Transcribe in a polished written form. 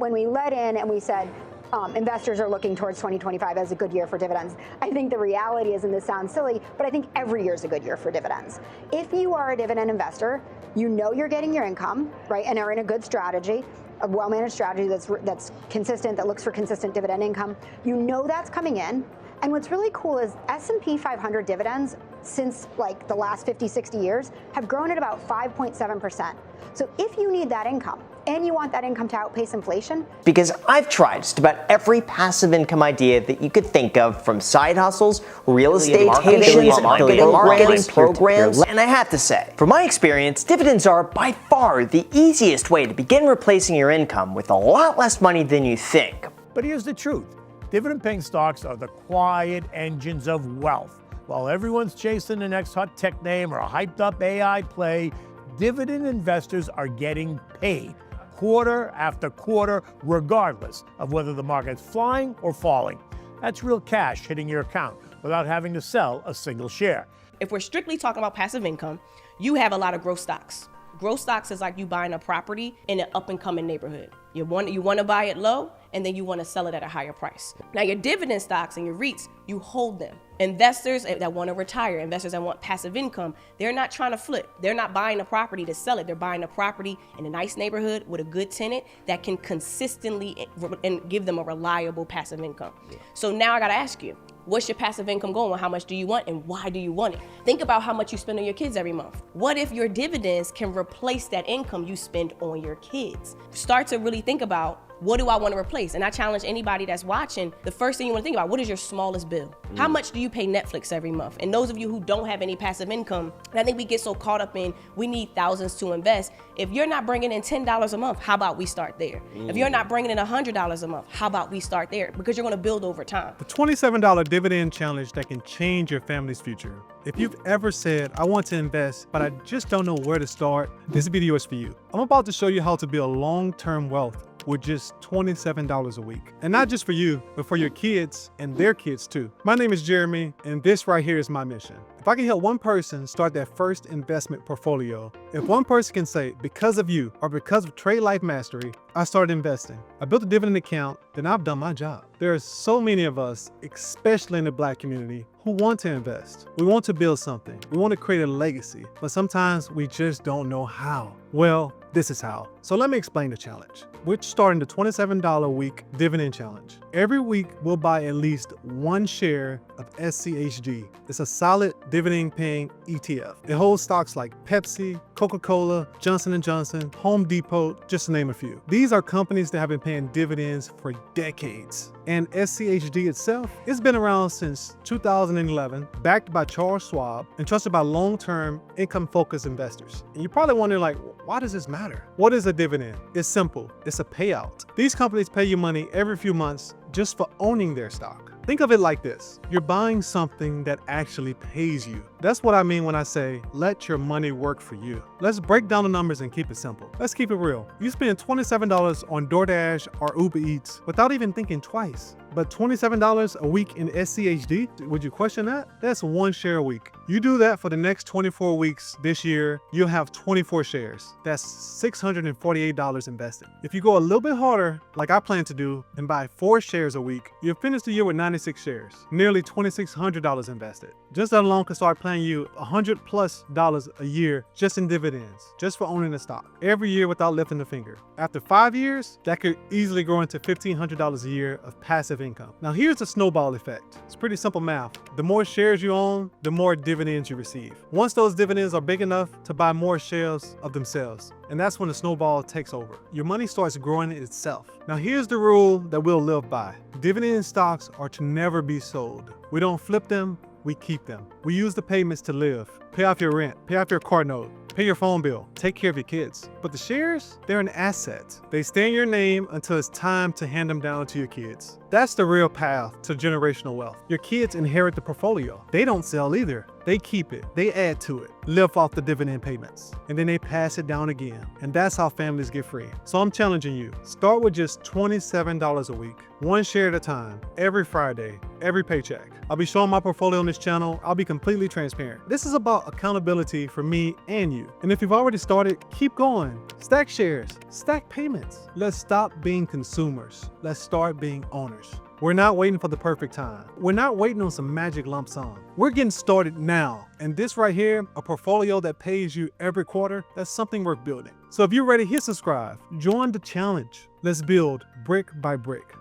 when we led in and we said, investors are looking towards 2025 as a good year for dividends. I think the reality is, and this sounds silly, but I think every year is a good year for dividends. If you are a dividend investor, you know you're getting your income, right, and are in a good strategy, a well-managed strategy that's consistent, that looks for consistent dividend income. You know that's coming in. And what's really cool is S&P 500 dividends since like the last 50, 60 years have grown at about 5.7%. So if you need that income and you want that income to outpace inflation. Because I've tried just about every passive income idea that you could think of, from side hustles, real estate agents, marketing programs, and I have to say, from my experience, dividends are by far the easiest way to begin replacing your income with a lot less money than you think. But here's the truth. Dividend-paying stocks are the quiet engines of wealth. While everyone's chasing the next hot tech name or a hyped-up AI play, dividend investors are getting paid quarter after quarter, regardless of whether the market's flying or falling. That's real cash hitting your account without having to sell a single share. If we're strictly talking about passive income, you have a lot of growth stocks. Growth stocks is like you buying a property in an up-and-coming neighborhood. You want to buy it low, and then you want to sell it at a higher price. Now, your dividend stocks and your REITs, you hold them. Investors that want to retire, investors that want passive income, they're not trying to flip. They're not buying a property to sell it. They're buying a property in a nice neighborhood with a good tenant that can consistently and give them a reliable passive income. So now I got to ask you, what's your passive income going? How much do you want, and why do you want it? Think about how much you spend on your kids every month. What if your dividends can replace that income you spend on your kids? Start to really think about, what do I want to replace? And I challenge anybody that's watching, the first thing you want to think about, what is your smallest bill? How much do you pay Netflix every month? And those of you who don't have any passive income, and I think we get so caught up in, we need thousands to invest. If you're not bringing in $10 a month, how about we start there? If you're not bringing in $100 a month, how about we start there? Because you're going to build over time. The $27 dividend challenge that can change your family's future. If you've ever said, I want to invest, but I just don't know where to start, this video is for you. I'm about to show you how to build long-term wealth with just $27 a week. And not just for you, but for your kids and their kids too. My name is Jeremy, and this right here is my mission. If I can help one person start their first investment portfolio, if one person can say, because of you or because of Trade Life Mastery, I started investing, I built a dividend account, then I've done my job. There are so many of us, especially in the Black community, who want to invest. We want to build something. We want to create a legacy, but sometimes we just don't know how. Well, this is how. So let me explain the challenge. We're starting the $27 a week dividend challenge. Every week, we'll buy at least one share of SCHD. It's a solid dividend-paying ETF. It holds stocks like Pepsi, Coca-Cola, Johnson & Johnson, Home Depot, just to name a few. These are companies that have been paying dividends for decades. And SCHD itself, it's been around since 2011, backed by Charles Schwab, and trusted by long-term, income-focused investors. And you're probably wondering, like, why does this matter? What is a dividend? It's simple. It's a payout. These companies pay you money every few months just for owning their stock. Think of it like this. You're buying something that actually pays you. That's what I mean when I say, let your money work for you. Let's break down the numbers and keep it simple. Let's keep it real. You spend $27 on DoorDash or Uber Eats without even thinking twice. But $27 a week in SCHD, would you question that? That's one share a week. You do that for the next 24 weeks this year, you'll have 24 shares. That's $648 invested. If you go a little bit harder, like I plan to do, and buy 4 shares a week, you'll finish the year with 96 shares, nearly $2,600 invested. Just that alone can start paying you $100+ a year just in dividends, just for owning the stock, every year without lifting a finger. After 5 years, that could easily grow into $1,500 a year of passive income. Now here's the snowball effect. It's pretty simple math. The more shares you own, the more dividends you receive. Once those dividends are big enough to buy more shares of themselves, and that's when the snowball takes over. Your money starts growing itself. Now here's the rule that we'll live by. Dividend stocks are to never be sold. We don't flip them, we keep them. We use the payments to live, pay off your rent, pay off your car note, pay your phone bill, take care of your kids. But the shares, they're an asset. They stay in your name until it's time to hand them down to your kids. That's the real path to generational wealth. Your kids inherit the portfolio. They don't sell either. They keep it, they add to it, live off the dividend payments, and then they pass it down again. And that's how families get free. So I'm challenging you, start with just $27 a week, one share at a time, every Friday, every paycheck. I'll be showing my portfolio on this channel. I'll be completely transparent. This is about about accountability for me and you. And if you've already started, keep going. Stack shares, stack payments. Let's stop being consumers. Let's start being owners. We're not waiting for the perfect time. We're not waiting on some magic lump sum. We're getting started now. And this right here, a portfolio that pays you every quarter, that's something worth building. So if you're ready, hit subscribe. Join the challenge. Let's build brick by brick.